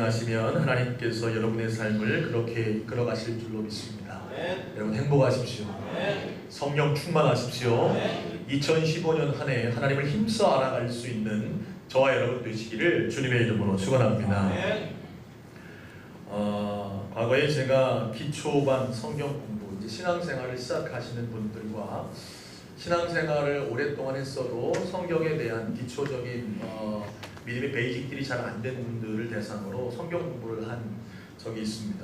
만나시면 하나님께서 여러분의 삶을 그렇게 이끌어 가실 줄로 믿습니다. 여러분 행복하십시오. 성령 충만하십시오. 2015년 한 해 하나님을 힘써 알아갈 수 있는 저와 여러분 되시기를 주님의 이름으로 축원합니다. 과거에 제가 기초반 성경 공부, 이제 신앙생활을 시작하시는 분들과 신앙생활을 오랫동안 했어도 성경에 대한 기초적인 믿음의 베이직들이 잘 안 된 분들을 대상으로 성경 공부를 한 적이 있습니다.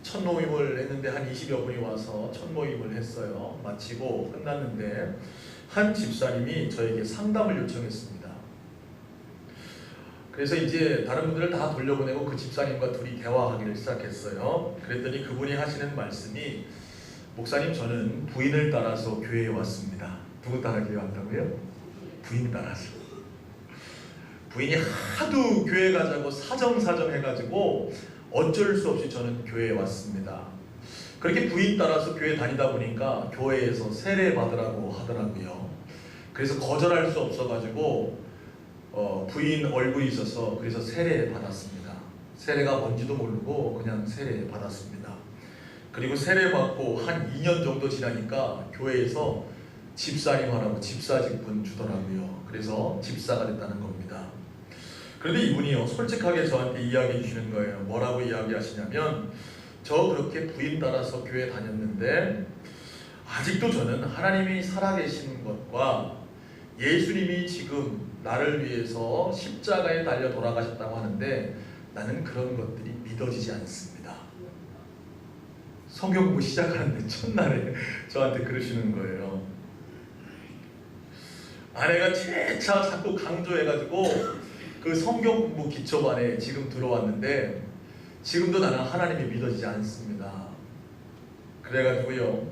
첫 모임을 했는데 한 20여 분이 와서 첫 모임을 했어요. 마치고 끝났는데 한 집사님이 저에게 상담을 요청했습니다. 그래서 이제 다른 분들을 다 돌려보내고 그 집사님과 둘이 대화하기를 시작했어요. 그랬더니 그분이 하시는 말씀이, 목사님, 저는 부인을 따라서 교회에 왔습니다. 누구 따라 교회에 왔다고요? 부인 따라서. 부인이 하도 교회 가자고 사정사정 해가지고 어쩔 수 없이 저는 교회에 왔습니다. 그렇게 부인 따라서 교회 다니다 보니까 교회에서 세례 받으라고 하더라고요. 그래서 거절할 수 없어가지고 부인 얼굴이 있어서 그래서 세례 받았습니다. 세례가 뭔지도 모르고 그냥 세례 받았습니다. 그리고 세례 받고 한 2년 정도 지나니까 교회에서 집사님 하라고 집사직분 주더라고요. 그래서 집사가 됐다는 겁니다. 그런데 이분이요, 솔직하게 저한테 이야기해 주시는 거예요. 뭐라고 이야기하시냐면, 저 그렇게 부인 따라서 교회 다녔는데 아직도 저는 하나님이 살아계신 것과 예수님이 지금 나를 위해서 십자가에 달려 돌아가셨다고 하는데 나는 그런 것들이 믿어지지 않습니다. 성경 공부 시작하는데 첫날에 저한테 그러시는 거예요. 아내가 재차 자꾸 강조해가지고 그 성경 공부 기초반에 지금 들어왔는데 지금도 나는 하나님이 믿어지지 않습니다. 그래가지고요,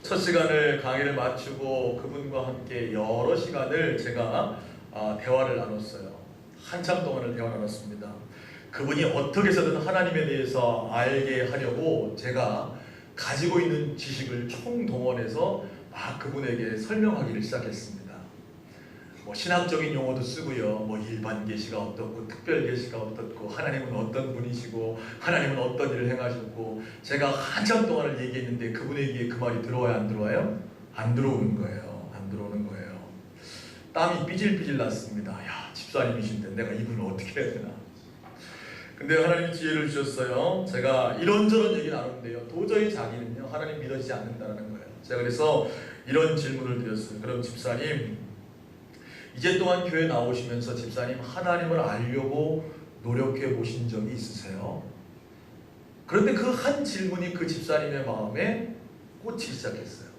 첫 시간을 강의를 마치고 그분과 함께 여러 시간을 제가 대화를 나눴어요. 한참 동안을 대화를 나눴습니다. 그분이 어떻게 해서든 하나님에 대해서 알게 하려고 제가 가지고 있는 지식을 총동원해서 막 그분에게 설명하기를 시작했습니다. 뭐 신학적인 용어도 쓰고요, 뭐 일반 계시가 어떻고 특별 계시가 어떻고 하나님은 어떤 분이시고 하나님은 어떤 일을 행하셨고, 제가 한참 동안을 얘기했는데 그분에게 그 말이 들어와요, 안 들어와요? 안 들어오는 거예요. 안 들어오는 거예요. 땀이 삐질삐질 났습니다. 야, 집사님이신데 내가 이분을 어떻게 해야 되나. 근데 하나님이 지혜를 주셨어요. 제가 이런저런 얘기 나누는데요, 도저히 자기는요 하나님 믿어지지 않는다는 거예요. 제가 그래서 이런 질문을 드렸어요. 그럼 집사님, 이제 동안 교회 나오시면서 집사님 하나님을 알려고 노력해 보신 적이 있으세요? 그런데 그 한 질문이 그 집사님의 마음에 꽂히기 시작했어요.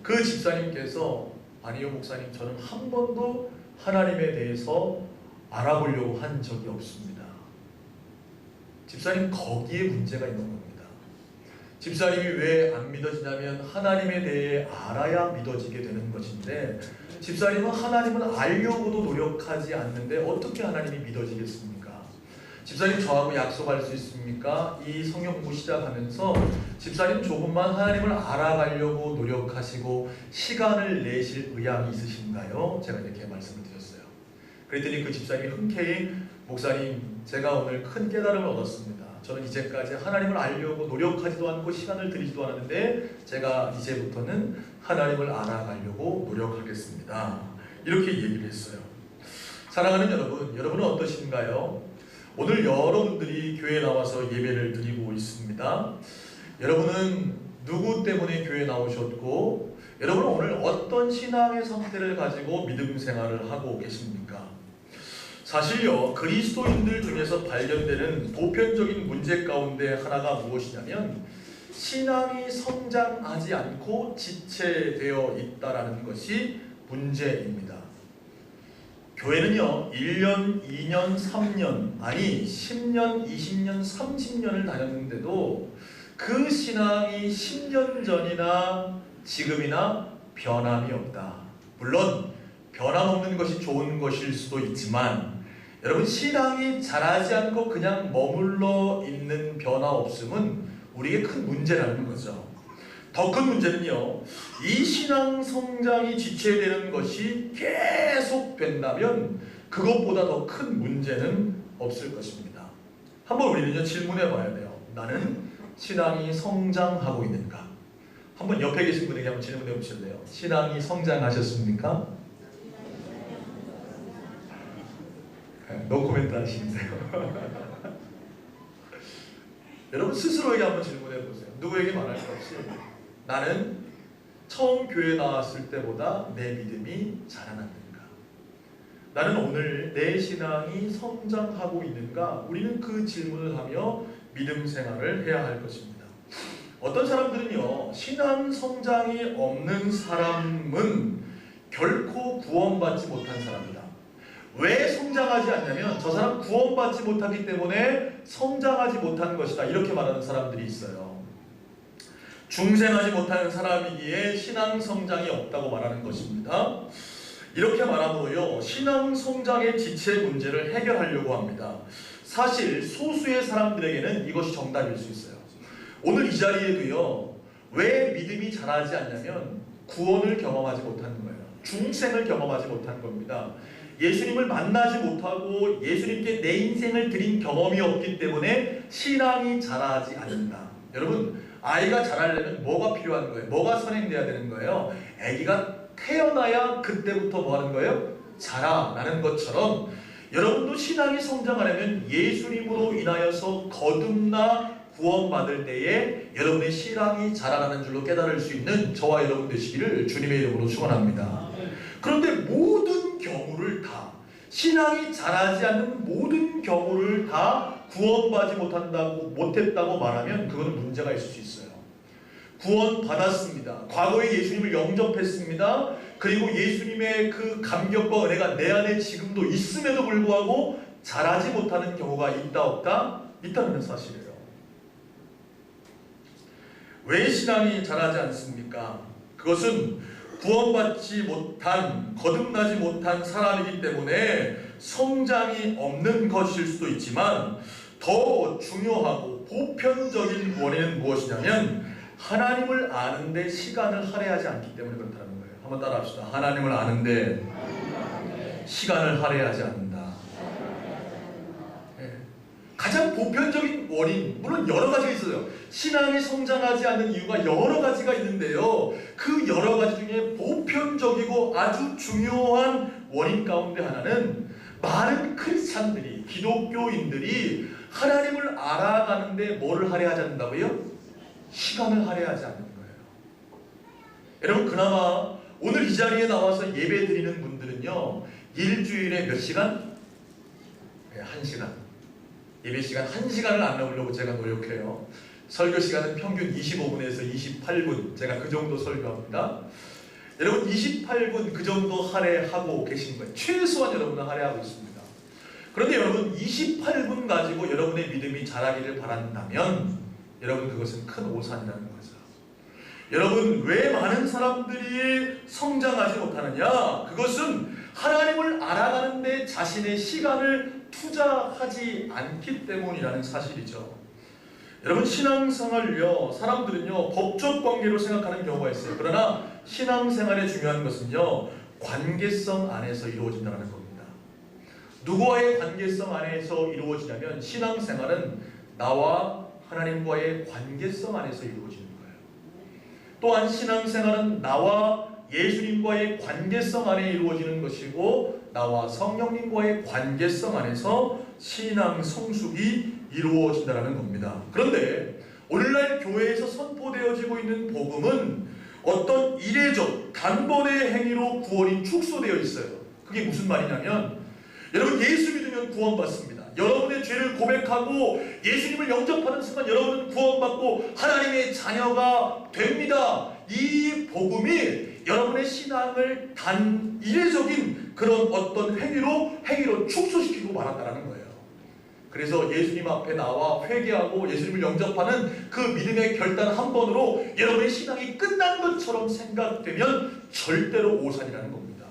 그 집사님께서, 아니요 목사님, 저는 한 번도 하나님에 대해서 알아보려고 한 적이 없습니다. 집사님, 거기에 문제가 있는 겁니다. 집사님이 왜 안 믿어지냐면 하나님에 대해 알아야 믿어지게 되는 것인데, 집사님은 하나님을 알려고도 노력하지 않는데 어떻게 하나님이 믿어지겠습니까? 집사님, 저하고 약속할 수 있습니까? 이 성경 공부 시작하면서 집사님 조금만 하나님을 알아가려고 노력하시고 시간을 내실 의향이 있으신가요? 제가 이렇게 말씀을 드렸어요. 그랬더니 그 집사님이 흔쾌히, 목사님, 제가 오늘 큰 깨달음을 얻었습니다. 저는 이제까지 하나님을 알려고 노력하지도 않고 시간을 들이지도 않았는데 제가 이제부터는 하나님을 알아가려고 노력하겠습니다. 이렇게 얘기를 했어요. 사랑하는 여러분, 여러분은 어떠신가요? 오늘 여러분들이 교회에 나와서 예배를 드리고 있습니다. 여러분은 누구 때문에 교회에 나오셨고, 여러분은 오늘 어떤 신앙의 상태를 가지고 믿음 생활을 하고 계십니까? 사실요, 그리스도인들 중에서 발견되는 보편적인 문제 가운데 하나가 무엇이냐면 신앙이 성장하지 않고 지체되어 있다는 것이 문제입니다. 교회는요, 1년, 2년, 3년, 아니 10년, 20년, 30년을 다녔는데도 그 신앙이 10년 전이나 지금이나 변함이 없다. 물론 변함없는 것이 좋은 것일 수도 있지만, 여러분, 신앙이 자라지 않고 그냥 머물러 있는 변화 없음은 우리에게 큰 문제라는 거죠. 더 큰 문제는요, 이 신앙 성장이 지체되는 것이 계속 된다면 그것보다 더 큰 문제는 없을 것입니다. 한번 우리는요 질문해 봐야 돼요. 나는 신앙이 성장하고 있는가? 한번 옆에 계신 분에게 한번 질문해 보실래요? 신앙이 성장하셨습니까? 네, 노코멘트 하시는데요. 여러분 스스로에게 한번 질문해 보세요. 누구에게 말할 것 없이 나는 처음 교회 나왔을 때보다 내 믿음이 자라났는가? 나는 오늘 내 신앙이 성장하고 있는가? 우리는 그 질문을 하며 믿음 생활을 해야 할 것입니다. 어떤 사람들은요, 신앙 성장이 없는 사람은 결코 구원받지 못한 사람이다. 왜 성장하지 않냐면 저 사람 구원받지 못하기 때문에 성장하지 못한 것이다, 이렇게 말하는 사람들이 있어요. 중생하지 못하는 사람이기에 신앙 성장이 없다고 말하는 것입니다. 이렇게 말함으로요, 신앙 성장의 지체 문제를 해결하려고 합니다. 사실 소수의 사람들에게는 이것이 정답일 수 있어요. 오늘 이 자리에도요, 왜 믿음이 자라지 않냐면 구원을 경험하지 못하는 거예요. 중생을 경험하지 못한 겁니다. 예수님을 만나지 못하고 예수님께 내 인생을 드린 경험이 없기 때문에 신앙이 자라지 않는다. 여러분, 아이가 자라려면 뭐가 필요한 거예요? 뭐가 선행돼야 되는 거예요? 아기가 태어나야 그때부터 뭐 하는 거예요? 자라나는 것처럼 여러분도 신앙이 성장하려면 예수님으로 인하여서 거듭나 구원받을 때에 여러분의 신앙이 자라나는 줄로 깨달을 수 있는 저와 여러분 되시기를 주님의 이름으로 축원합니다. 그런데 모든 경우를 다, 신앙이 자라지 않는 모든 경우를 다 구원받지 못했다고 말하면 그거는 문제가 있을 수 있어요. 구원 받았습니다. 과거에 예수님을 영접했습니다. 그리고 예수님의 그 감격과 은혜가 내 안에 지금도 있음에도 불구하고 자라지 못하는 경우가 있다 없다? 있다는 사실이에요. 왜 신앙이 자라지 않습니까? 그것은 구원받지 못한, 거듭나지 못한 사람이기 때문에 성장이 없는 것일 수도 있지만 더 중요하고 보편적인 원인은 무엇이냐면 하나님을 아는데 시간을 할애하지 않기 때문에 그렇다는 거예요. 한번 따라합시다. 하나님을 아는데 시간을 할애하지 않는다. 네. 가장 보편적인 원인, 물론 여러 가지가 있어요. 신앙이 성장하지 않는 이유가 여러 가지가 있는데요, 그 여러 가지 중에 보편적이고 아주 중요한 원인 가운데 하나는 많은 크리스찬들이, 기독교인들이 하나님을 알아가는데 뭐를 할애하지 않는다고요? 시간을 할애하지 않는 거예요. 여러분, 그나마 오늘 이 자리에 나와서 예배 드리는 분들은요, 일주일에 몇 시간? 1시간. 예배 시간 1시간을 안 나오려고 제가 노력해요. 설교 시간은 평균 25분에서 28분, 제가 그 정도 설교합니다. 여러분, 28분 그 정도 할애하고 계신 거예요. 최소한 여러분은 할애하고 있습니다. 그런데 여러분, 28분 가지고 여러분의 믿음이 자라기를 바란다면 여러분, 그것은 큰 오산이라는 거죠. 여러분, 왜 많은 사람들이 성장하지 못하느냐? 그것은 하나님을 알아가는 데 자신의 시간을 투자하지 않기 때문이라는 사실이죠. 여러분, 신앙생활을요, 사람들은요, 법적 관계로 생각하는 경우가 있어요. 그러나 신앙생활의 중요한 것은요, 관계성 안에서 이루어진다는 겁니다. 누구와의 관계성 안에서 이루어지냐면 신앙생활은 나와 하나님과의 관계성 안에서 이루어지는 거예요. 또한 신앙생활은 나와 예수님과의 관계성 안에 이루어지는 것이고 나와 성령님과의 관계성 안에서 신앙 성숙이 이루어진다는 겁니다. 그런데 오늘날 교회에서 선포되어지고 있는 복음은 어떤 이례적 단번의 행위로 구원이 축소되어 있어요. 그게 무슨 말이냐면 여러분, 예수 믿으면 구원받습니다. 여러분의 죄를 고백하고 예수님을 영접하는 순간 여러분은 구원받고 하나님의 자녀가 됩니다. 이 복음이 여러분의 신앙을 단 이례적인 그런 어떤 행위로 축소시키고 말았다는 거예요. 그래서 예수님 앞에 나와 회개하고 예수님을 영접하는 그 믿음의 결단 한 번으로 여러분의 신앙이 끝난 것처럼 생각되면 절대로 오산이라는 겁니다.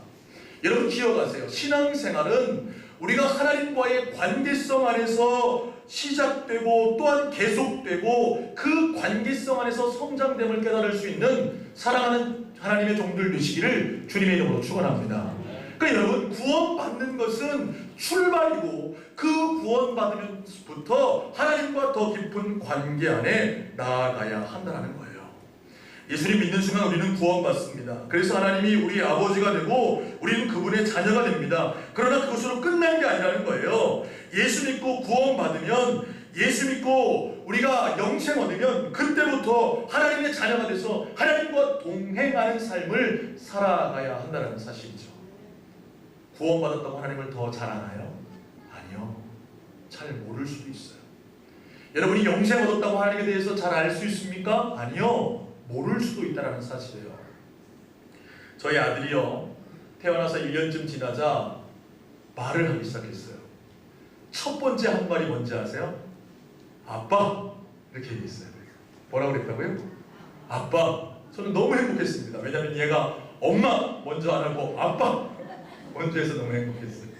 여러분, 기억하세요. 신앙생활은 우리가 하나님과의 관계성 안에서 시작되고 또한 계속되고 그 관계성 안에서 성장됨을 깨달을 수 있는 사랑하는 하나님의 종들 되시기를 주님의 이름으로 축원합니다. 그러니까 여러분, 구원받는 것은 출발이고 그 구원받으면부터 하나님과 더 깊은 관계 안에 나아가야 한다는 거예요. 예수님 믿는 순간 우리는 구원받습니다. 그래서 하나님이 우리 아버지가 되고 우리는 그분의 자녀가 됩니다. 그러나 그것으로 끝난 게 아니라는 거예요. 예수 믿고 구원받으면, 예수 믿고 우리가 영생 얻으면 그때부터 하나님의 자녀가 돼서 하나님과 동행하는 삶을 살아가야 한다는 사실이죠. 구원받았다고 하나님을 더 잘 아나요? 아니요. 잘 모를 수도 있어요. 여러분이 영생 얻었다고 하나님에 대해서 잘 알 수 있습니까? 아니요. 모를 수도 있다는 사실이에요. 저희 아들이요, 태어나서 1년쯤 지나자 말을 하기 시작했어요. 첫 번째 한 말이 뭔지 아세요? 아빠! 이렇게 얘기했어요. 뭐라고 그랬다고요? 아빠! 저는 너무 행복했습니다. 왜냐하면 얘가 엄마 먼저 안 하고 아빠 먼저 해서 너무 행복했어요.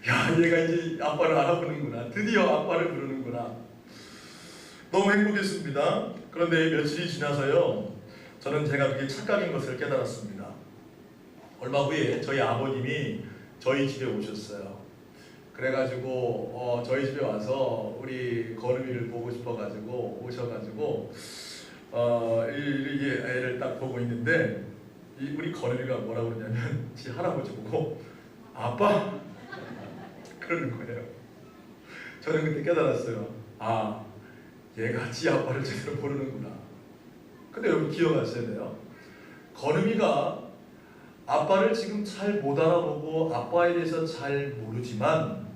야, 얘가 이제 아빠를 알아보는구나. 드디어 아빠를 부르는구나. 너무 행복했습니다. 그런데 며칠이 지나서요, 저는 제가 그게 착각인 것을 깨달았습니다. 얼마 후에 저희 아버님이 저희 집에 오셨어요. 그래가지고 저희 집에 와서 우리 건우이를 보고 싶어가지고 오셔가지고 이 애를 딱 보고 있는데, 우리 건우이가 뭐라고 그러냐면 지 할아버지 보고 아빠! 그러는 거예요. 저는 그때 깨달았어요. 아, 얘가 지 아빠를 제대로 모르는구나. 근데 여러분 기억하셔야 돼요. 건우이가 아빠를 지금 잘 못 알아보고 아빠에 대해서 잘 모르지만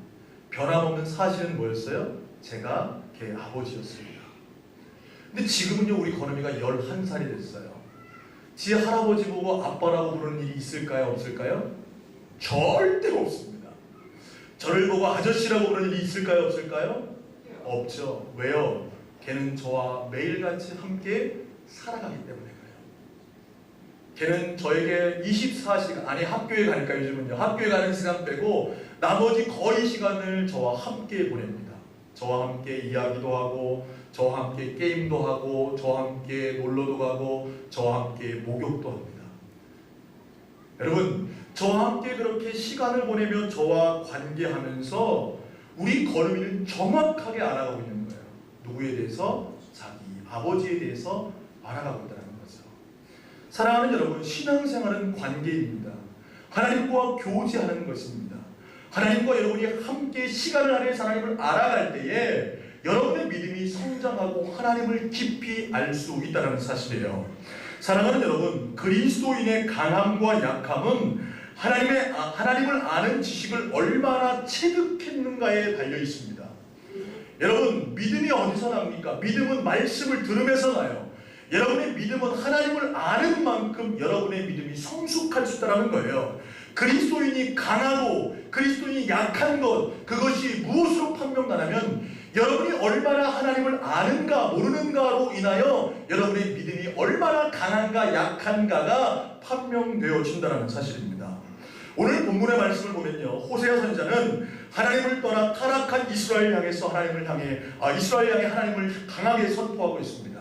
변함없는 사실은 뭐였어요? 제가 걔 아버지였습니다. 근데 지금은요, 우리 건우이가 11살이 됐어요. 지 할아버지 보고 아빠라고 부르는 일이 있을까요? 없을까요? 절대 없습니다. 저를 보고 아저씨라고 부르는 일이 있을까요? 없을까요? 없죠. 왜요? 걔는 저와 매일같이 함께 살아가기 때문에 그래요. 걔는 저에게 24시간, 아니 학교에 가니까 요즘은요, 학교에 가는 시간 빼고 나머지 거의 시간을 저와 함께 보냅니다. 저와 함께 이야기도 하고, 저와 함께 게임도 하고, 저와 함께 놀러도 가고, 저와 함께 목욕도 합니다. 여러분, 저와 함께 그렇게 시간을 보내며 저와 관계하면서 우리 건우이는 정확하게 알아가고 있는 거예요. 누구에 대해서? 자기 아버지에 대해서 알아가고 있다는 거죠. 사랑하는 여러분, 신앙생활은 관계입니다. 하나님과 교제하는 것입니다. 하나님과 여러분이 함께 시간을 안에서 하나님을 알아갈 때에 여러분의 믿음이 성장하고 하나님을 깊이 알 수 있다는 사실이에요. 사랑하는 여러분, 그리스도인의 강함과 약함은 하나님을 아는 지식을 얼마나 체득했는가에 달려 있습니다. 여러분, 믿음이 어디서 납니까? 믿음은 말씀을 들으면서 나요. 여러분의 믿음은 하나님을 아는 만큼 여러분의 믿음이 성숙할 수 있다는 거예요. 그리스도인이 강하고 그리스도인이 약한 것, 그것이 무엇으로 판명나냐면 여러분이 얼마나 하나님을 아는가 모르는가로 인하여 여러분의 믿음이 얼마나 강한가 약한가가 판명되어진다는 사실입니다. 오늘 본문의 말씀을 보면요, 호세아 선지자는 하나님을 떠나 타락한 이스라엘 향해서 이스라엘 향해 하나님을 강하게 선포하고 있습니다.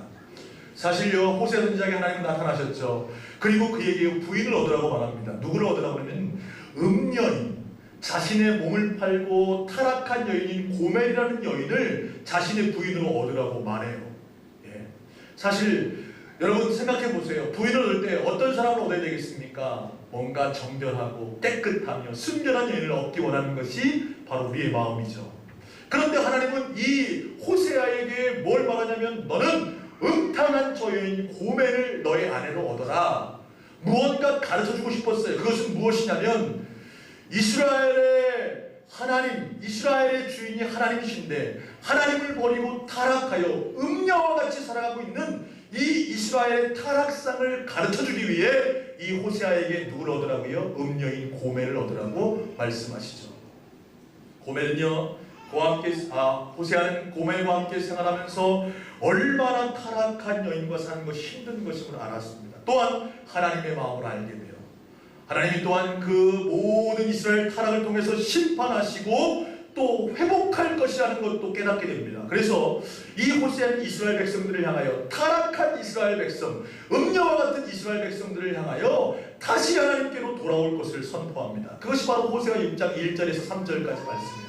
사실요, 호세아 선지자에게 하나님은 나타나셨죠. 그리고 그에게 부인을 얻으라고 말합니다. 누구를 얻으라고 하면 음녀인, 자신의 몸을 팔고 타락한 여인인 고멜이라는 여인을 자신의 부인으로 얻으라고 말해요. 예. 사실 여러분 생각해 보세요. 부인을 얻을 때 어떤 사람을 얻어야 되겠습니까? 뭔가 정결하고 깨끗하며 순결한 여인을 얻기 원하는 것이 바로 우리의 마음이죠. 그런데 하나님은 이 호세아에게 뭘 말하냐면, 너는 음탕한 저 여인 고멜을 너의 아내로 얻어라. 무언가 가르쳐주고 싶었어요. 그것은 무엇이냐면 이스라엘의 하나님, 이스라엘의 주인이 하나님이신데 하나님을 버리고 타락하여 음녀와 같이 살아가고 있는 이 이스라엘의 타락상을 가르쳐주기 위해 이 호세아에게 누구를 얻으라고요? 음녀인 고멜을 얻으라고 말씀하시죠. 고멜은요, 호세아는 고멜과 함께 생활하면서 얼마나 타락한 여인과 사는 것이 힘든 것임을 알았습니다. 또한 하나님의 마음을 알게 돼요. 하나님이 또한 그 모든 이스라엘 타락을 통해서 심판하시고 또 회복할 것이라는 것도 깨닫게 됩니다. 그래서 이 호세아는 이스라엘 백성들을 향하여, 타락한 이스라엘 백성, 음녀와 같은 이스라엘 백성들을 향하여 다시 하나님께로 돌아올 것을 선포합니다. 그것이 바로 호세아 6장 1절에서 3절까지 말씀입니다.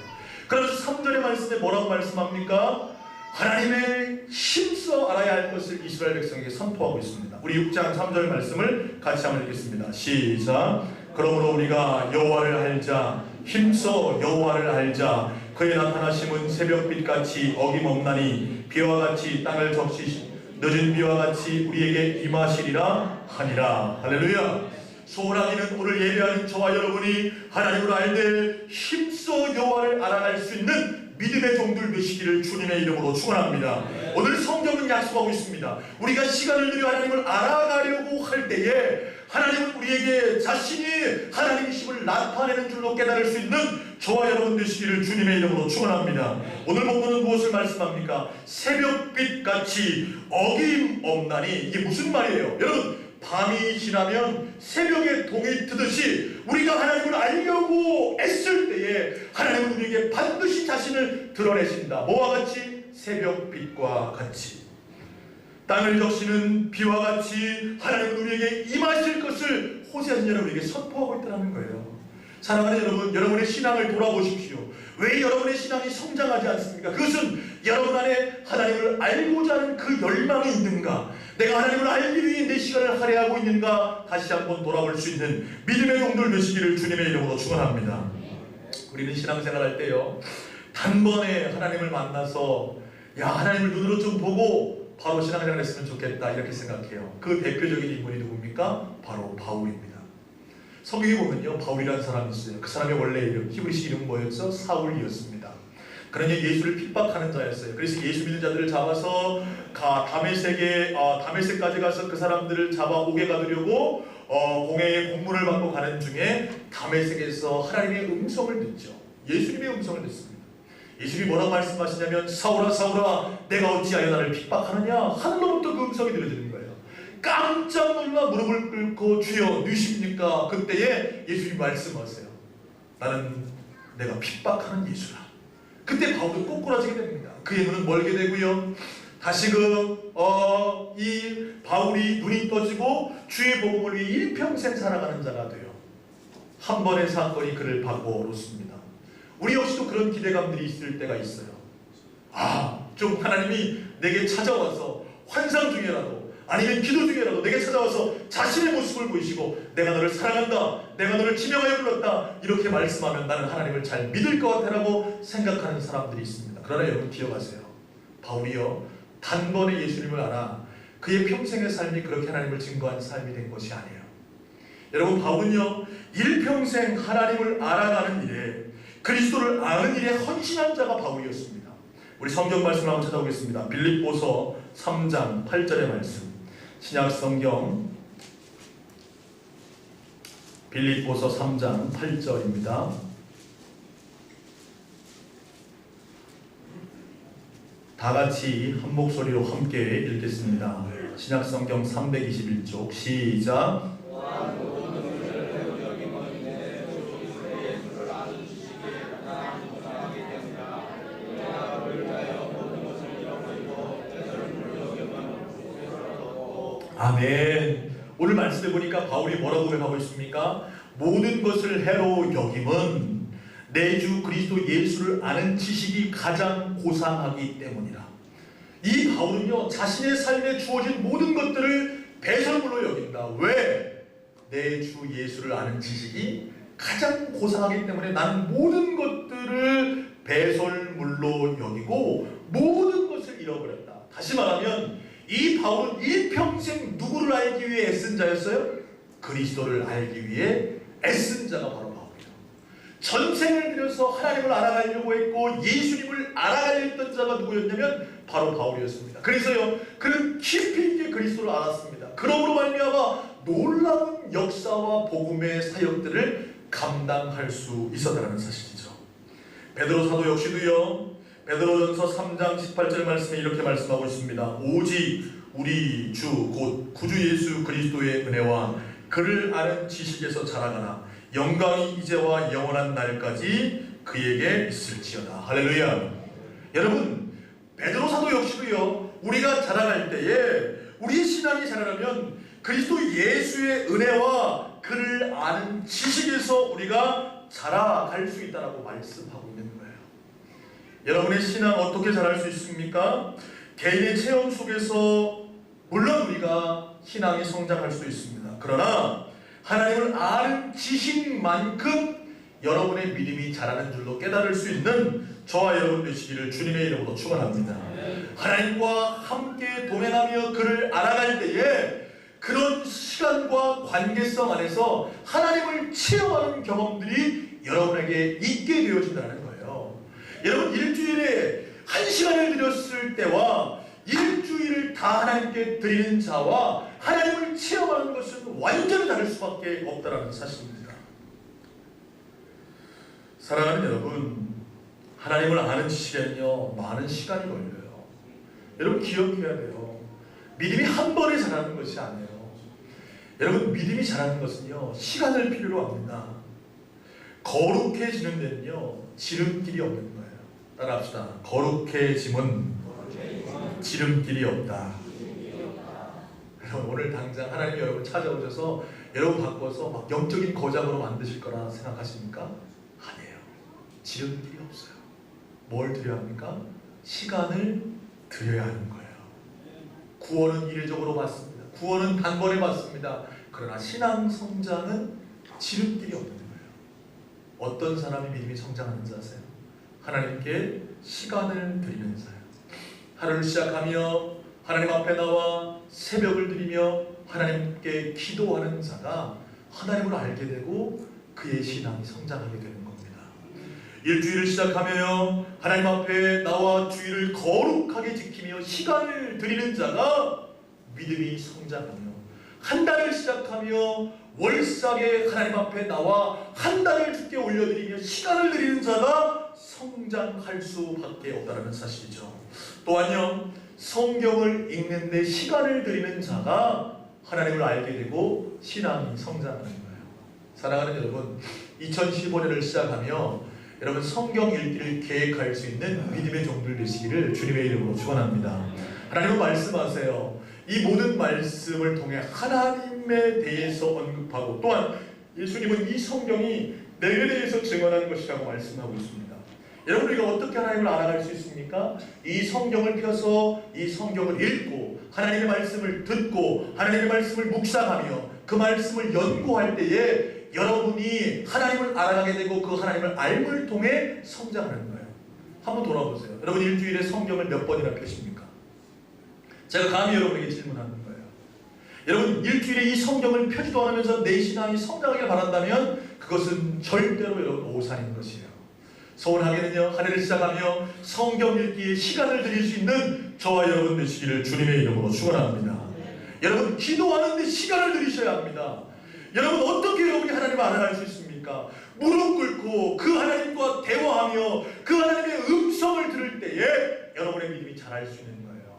그래서 3절의 말씀에 뭐라고 말씀합니까? 하나님의 힘써 알아야 할 것을 이스라엘 백성에게 선포하고 있습니다. 우리 6장 3절 말씀을 같이 한번 읽겠습니다. 시작. 그러므로 우리가 여호와를 알자, 힘써 여호와를 알자. 그의 나타나심은 새벽빛같이 어김없나니 비와 같이 땅을 적시시 늦은 비와 같이 우리에게 임하시리라 하니라. 할렐루야. 소원하기는 오늘 예배하는 저와 여러분이 하나님을 알되 힘써 여호와를 알아갈 수 있는 믿음의 종들 되시기를 주님의 이름으로 축원합니다. 오늘 성경은 약속하고 있습니다. 우리가 시간을 들여 하나님을 알아가려고 할 때에 하나님은 우리에게 자신이 하나님이심을 나타내는 줄로 깨달을 수 있는 저와 여러분 되시기를 주님의 이름으로 축원합니다. 오늘 본문은 무엇을 말씀합니까? 새벽빛같이 어김없나니. 이게 무슨 말이에요? 여러분, 밤이 지나면 새벽에 동이 트듯이 우리가 하나님을 알려고 애쓸 때에 하나님은 우리에게 반드시 자신을 드러내신다. 뭐와 같이? 새벽빛과 같이. 땅을 적시는 비와 같이 하나님은 우리에게 임하실 것을 호세아 선지자는 우리에게 선포하고 있다는 거예요. 사랑하는 여러분, 여러분의 신앙을 돌아보십시오. 왜 여러분의 신앙이 성장하지 않습니까? 그것은 여러분 안에 하나님을 알고자 하는 그 열망이 있는가? 내가 하나님을 알기 위해 내 시간을 할애하고 있는가? 다시 한번 돌아볼 수 있는 믿음의 종들 되시기를 주님의 이름으로 축원합니다. 우리는 신앙생활 할 때요, 단번에 하나님을 만나서 야, 하나님을 눈으로 좀 보고 바로 신앙생활 했으면 좋겠다 이렇게 생각해요. 그 대표적인 인물이 누굽니까? 바로 바울입니다. 성경에 보면요, 바울이라는 사람이 있어요. 그 사람의 원래 이름, 히브리식 이름 뭐였죠? 사울이었습니다. 그러니 예수를 핍박하는 자였어요. 그래서 예수 믿는 자들을 잡아서 다메섹까지 가서 그 사람들을 잡아오게 가두려고 공회의 공문을 받고 가는 중에 다메섹에서 하나님의 음성을 듣죠. 예수님의 음성을 듣습니다. 예수님이 뭐라고 말씀하시냐면 사울아 사울아 내가 어찌하여 나를 핍박하느냐. 하늘로부터 그 음성이 들려지는 거예요. 깜짝 놀라 무릎을 꿇고 주여 누구십니까? 그때에 예수님이 말씀하세요. 나는 내가 핍박하는 예수라. 그때 바울도 꼬꾸라지게 됩니다. 그의 눈은 멀게 되고요. 다시 이 바울이 눈이 떠지고 주의 복음을 위해 일평생 살아가는 자가 돼요. 한 번의 사건이 그를 바꿔놓습니다. 우리 역시도 그런 기대감들이 있을 때가 있어요. 좀 하나님이 내게 찾아와서 환상 중에라도 아니면 기도 중에라도 내게 찾아와서 자신의 모습을 보이시고 내가 너를 사랑한다, 내가 너를 지명하여 불렀다 이렇게 말씀하면 나는 하나님을 잘 믿을 것 같아라고 생각하는 사람들이 있습니다. 그러나 여러분 기억하세요. 바울이요, 단번에 예수님을 알아 그의 평생의 삶이 그렇게 하나님을 증거한 삶이 된 것이 아니에요. 여러분, 바울은요 일평생 하나님을 알아가는 일에, 그리스도를 아는 일에 헌신한 자가 바울이었습니다. 우리 성경 말씀을 한번 찾아보겠습니다. 빌립보서 3장 8절의 말씀, 신약 성경 빌립보서 3장 8절입니다. 다 같이 한 목소리로 함께 읽겠습니다. 신약 성경 321쪽 시작. 아멘. 오늘 말씀해 보니까 바울이 뭐라고 고백하고 있습니까? 모든 것을 해로 여김은 내 주 그리스도 예수를 아는 지식이 가장 고상하기 때문이라. 이 바울은요 자신의 삶에 주어진 모든 것들을 배설물로 여긴다. 왜? 내 주 예수를 아는 지식이 가장 고상하기 때문에 나는 모든 것들을 배설물로 여기고 모든 것을 잃어버렸다. 다시 말하면 이 바울은 일평생 누구를 알기 위해 애쓴 자였어요? 그리스도를 알기 위해 애쓴 자가 바로 바울이에요. 전생을 들여서 하나님을 알아가려고 했고 예수님을 알아가려 했던 자가 누구였냐면 바로 바울이었습니다. 그래서요 그는 깊이 있게 그리스도를 알았습니다. 그러므로 말미암아 놀라운 역사와 복음의 사역들을 감당할 수 있었다는 사실이죠. 베드로 사도 역시도요, 베드로전서 3장 18절 말씀에 이렇게 말씀하고 있습니다. 오직 우리 주 곧 구주 예수 그리스도의 은혜와 그를 아는 지식에서 자라가나 영광이 이제와 영원한 날까지 그에게 있을지어다. 할렐루야. 여러분, 베드로 사도 역시도요, 우리가 자라날 때에 우리의 신앙이 자라려면 그리스도 예수의 은혜와 그를 아는 지식에서 우리가 자라갈 수 있다라고 말씀하고 있는 거예요. 여러분의 신앙 어떻게 자랄 수 있습니까? 개인의 체험 속에서 물론 우리가 신앙이 성장할 수 있습니다. 그러나 하나님을 아는 지식만큼 여러분의 믿음이 자라는 줄로 깨달을 수 있는 저와 여러분 되시기를 주님의 이름으로 축원합니다. 하나님과 함께 동행하며 그를 알아갈 때에 그런 시간과 관계성 안에서 하나님을 체험하는 경험들이 여러분에게 있게 되어진다는 거예요. 여러분, 일주일에 1시간을 드렸을 때와 일주일을 다 하나님께 드리는 자와 하나님을 체험하는 것은 완전히 다를 수밖에 없다는 사실입니다. 사랑하는 여러분, 하나님을 아는 지식에는요 많은 시간이 걸려요. 여러분, 기억해야 돼요. 믿음이 한 번에 자라는 것이 아니에요. 여러분, 믿음이 자라는 것은요 시간을 필요로 합니다. 거룩해지는 데는요 지름길이 없는 거예요. 따라합시다. 거룩해짐은 지름길이 없다. 여러분, 오늘 당장 하나님이 여러분 찾아오셔서 여러분 바꿔서 막 영적인 거장으로 만드실 거라 생각하십니까? 아니에요. 지름길이 없어요. 뭘 드려야 합니까? 시간을 드려야 하는 거예요. 구원은 이례적으로 받습니다. 구원은 단번에 받습니다. 그러나 신앙 성장은 지름길이 없는 거예요. 어떤 사람이 믿음이 성장하는지 아세요? 하나님께 시간을 드리는 자예요. 하루를 시작하며 하나님 앞에 나와 새벽을 드리며 하나님께 기도하는 자가 하나님을 알게 되고 그의 신앙이 성장하게 되는 겁니다. 일주일을 시작하며 하나님 앞에 나와 주일을 거룩하게 지키며 시간을 드리는 자가 믿음이 성장하며, 한 달을 시작하며 월삭에 하나님 앞에 나와 한 달을 주께 올려드리며 시간을 드리는 자가 성장할 수밖에 없다는 사실이죠. 또한요, 성경을 읽는데 시간을 드리는 자가 하나님을 알게 되고 신앙이 성장하는 거예요. 사랑하는 여러분, 2015년을 시작하며 여러분 성경 읽기를 계획할 수 있는 믿음의 종들 되시기를 주님의 이름으로 축원합니다. 하나님은 말씀하세요. 이 모든 말씀을 통해 하나님에 대해서 언급하고, 또한 예수님은 이 성경이 내게 대해서 증언하는 것이라고 말씀하고 있습니다. 여러분, 우리가 어떻게 하나님을 알아갈 수 있습니까? 이 성경을 펴서 이 성경을 읽고 하나님의 말씀을 듣고 하나님의 말씀을 묵상하며 그 말씀을 연구할 때에 여러분이 하나님을 알아가게 되고 그 하나님을 알물 통해 성장하는 거예요. 한번 돌아보세요. 여러분, 일주일에 성경을 몇 번이나 펴십니까? 제가 감히 여러분에게 질문하는 거예요. 여러분, 일주일에 이 성경을 펴지도 않으면서 내 신앙이 성장하길 바란다면 그것은 절대로 여러분 오산인 것이에요. 소원하게는요, 한 해를 시작하며 성경 읽기에 시간을 드릴 수 있는 저와 여러분 되시기를 주님의 이름으로 축원합니다. 여러분, 기도하는 데 시간을 들이셔야 합니다. 여러분, 어떻게 여러분이 하나님을 알아갈 수 있습니까? 무릎 꿇고 그 하나님과 대화하며 그 하나님의 음성을 들을 때에 여러분의 믿음이 자랄 수 있는 거예요.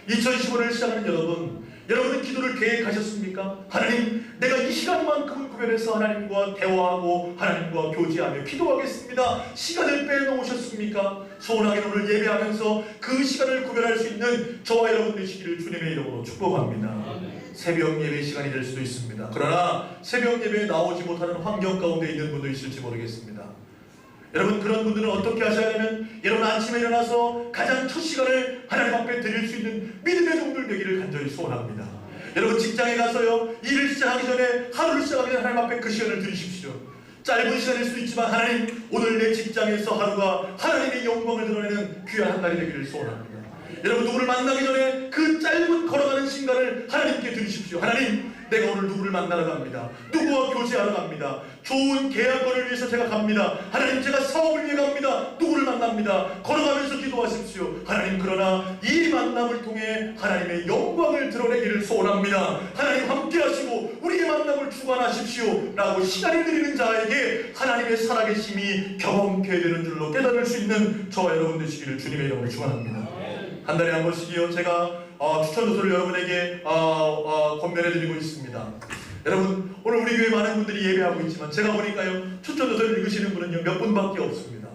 2015년을 시작하는 여러분은 기도를 계획하셨습니까? 하나님, 내가 이 시간만큼은 구별해서 하나님과 대화하고 하나님과 교제하며 기도하겠습니다. 시간을 빼놓으셨습니까? 소원하게 오늘 예배하면서 그 시간을 구별할 수 있는 저와 여러분 되시기를 주님의 이름으로 축복합니다. 새벽 예배 시간이 될 수도 있습니다. 그러나 새벽 예배에 나오지 못하는 환경 가운데 있는 분도 있을지 모르겠습니다. 여러분, 그런 분들은 어떻게 하셔야 하면, 여러분 아침에 일어나서 가장 첫 시간을 하나님 앞에 드릴 수 있는 믿음의 종들 되기를 간절히 소원합니다. 여러분, 직장에 가서요, 일을 시작하기 전에, 하루를 시작하기 전에 하나님 앞에 그 시간을 드리십시오. 짧은 시간일 수도 있지만 하나님, 오늘 내 직장에서 하루가 하나님의 영광을 드러내는 귀한 한 달이 되기를 소원합니다. 여러분, 누구를 만나기 전에 그 짧은 걸어가는 시간을 하나님께 드리십시오. 하나님, 내가 오늘 누구를 만나러 갑니다. 누구와 교제하러 갑니다. 좋은 계약권을 위해서 제가 갑니다. 하나님, 제가 사업을 위해 갑니다. 누구를 만납니다. 걸어가면서 기도하십시오. 하나님, 그러나 이 만남을 통해 하나님의 영광을 드러내기를 소원합니다. 하나님, 함께 하시고 우리의 만남을 주관하십시오 라고 시간을 드리는 자에게 하나님의 살아계심이 경험케 되는 줄로 깨달을 수 있는 저와 여러분 되시기를 주님의 이름으로 축원합니다. 한 달에 한 번씩이요, 제가 추천도서를 여러분에게 권면해드리고 있습니다. 여러분, 오늘 우리 교회 많은 분들이 예배하고 있지만 제가 보니까요, 추천도서를 읽으시는 분은요 몇 분밖에 없습니다.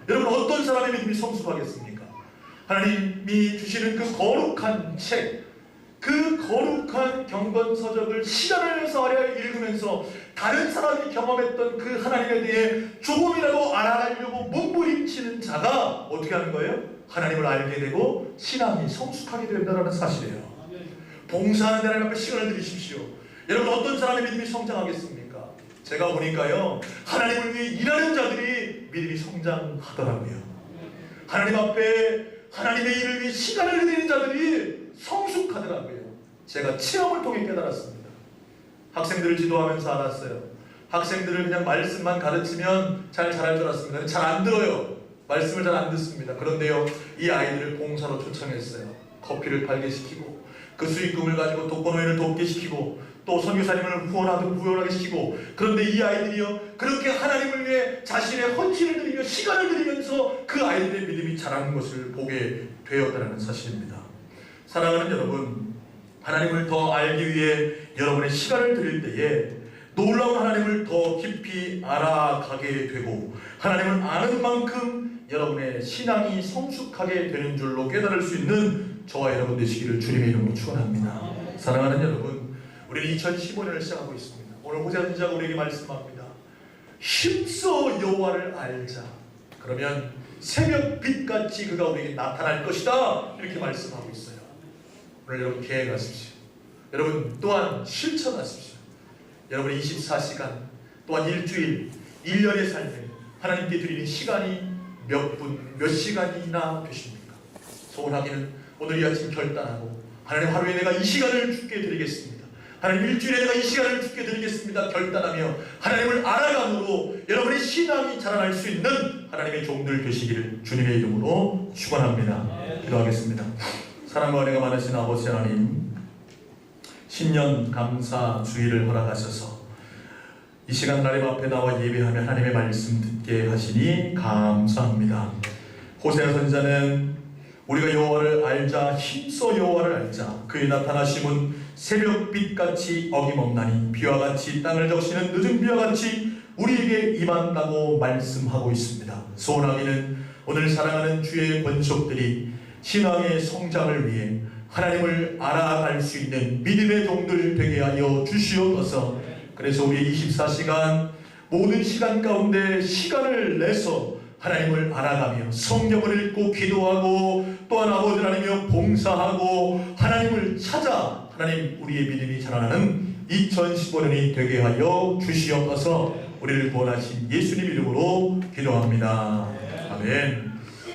여러분, 어떤 사람의 믿음이 성숙하겠습니까? 하나님이 주시는 그 거룩한 책, 그 거룩한 경건서적을 시간을 내서 하려 읽으면서 다른 사람이 경험했던 그 하나님에 대해 조금이라도 알아가려고 몸부림치는 자가 어떻게 하는 거예요? 하나님을 알게 되고 신앙이 성숙하게 된다는 사실이에요. 봉사하는 데 하나님 앞에 시간을 들이십시오. 여러분, 어떤 사람의 믿음이 성장하겠습니까? 제가 보니까요, 하나님을 위해 일하는 자들이 믿음이 성장하더라고요. 하나님 앞에 하나님의 일을 위해 시간을 들이는 자들이 성숙하더라고요. 제가 체험을 통해 깨달았습니다. 학생들을 지도하면서 알았어요. 학생들을 그냥 말씀만 가르치면 잘 잘할 줄 알았습니다. 잘 안 들어요. 말씀을 잘 안 듣습니다. 그런데요, 이 아이들을 봉사로 초청했어요. 커피를 팔게 시키고 그 수익금을 가지고 독거노인을 돕게 시키고 또 선교사님을 후원하게 시키고, 그런데 이 아이들이요, 그렇게 하나님을 위해 자신의 헌신을 드리며 시간을 들이면서 그 아이들의 믿음이 자라는 것을 보게 되었다는 사실입니다. 사랑하는 여러분, 하나님을 더 알기 위해 여러분의 시간을 드릴 때에 놀라운 하나님을 더 깊이 알아가게 되고, 하나님을 아는 만큼 여러분의 신앙이 성숙하게 되는 줄로 깨달을 수 있는 저와 여러분 되시기를 주님의 이름으로 축원합니다. 사랑하는 여러분, 우리는 2015년을 시작하고 있습니다. 오늘 호세 선지자가 우리에게 말씀합니다. 힘써 여호와를 알자. 그러면 새벽 빛같이 그가 우리에게 나타날 것이다. 이렇게 말씀하고 있어요. 오늘 여러분 계획하십시오. 여러분 또한 실천하십시오. 여러분의 24시간 또한 일주일, 1년의 삶에 하나님께 드리는 시간이 몇 분, 몇 시간이나 되십니까? 소원하기는 오늘 이 아침 결단하고, 하나님 하루에 내가 이 시간을 주께 드리겠습니다. 하나님 일주일에 내가 이 시간을 주께 드리겠습니다. 결단하며 하나님을 알아감으로 여러분의 신앙이 자라날 수 있는 하나님의 종들 되시기를 주님의 이름으로 축원합니다. 기도하겠습니다. 사랑과 은혜가 많으신 아버지 하나님, 신년 감사 주일을 허락하셔서 이 시간 하나님 앞에 나와 예배하며 하나님의 말씀 듣게 하시니 감사합니다. 호세아 선지자는 우리가 여호와를 알자, 힘써 여호와를 알자, 그의 나타나심은 새벽빛같이 어김없나니 비와 같이 땅을 적시는 늦은 비와 같이 우리에게 임한다고 말씀하고 있습니다. 소원하기는 오늘 사랑하는 주의 권속들이 신앙의 성장을 위해 하나님을 알아갈 수 있는 믿음의 종들 되게 하여 주시옵소서. 그래서 우리 24시간 모든 시간 가운데 시간을 내서 하나님을 알아가며 성경을 읽고 기도하고 또한 아버지 하나님이여 봉사하고 하나님을 찾아 하나님 우리의 믿음이 자라나는 2015년이 되게 하여 주시옵소서. 우리를 구원하신 예수님 이름으로 기도합니다. 아멘.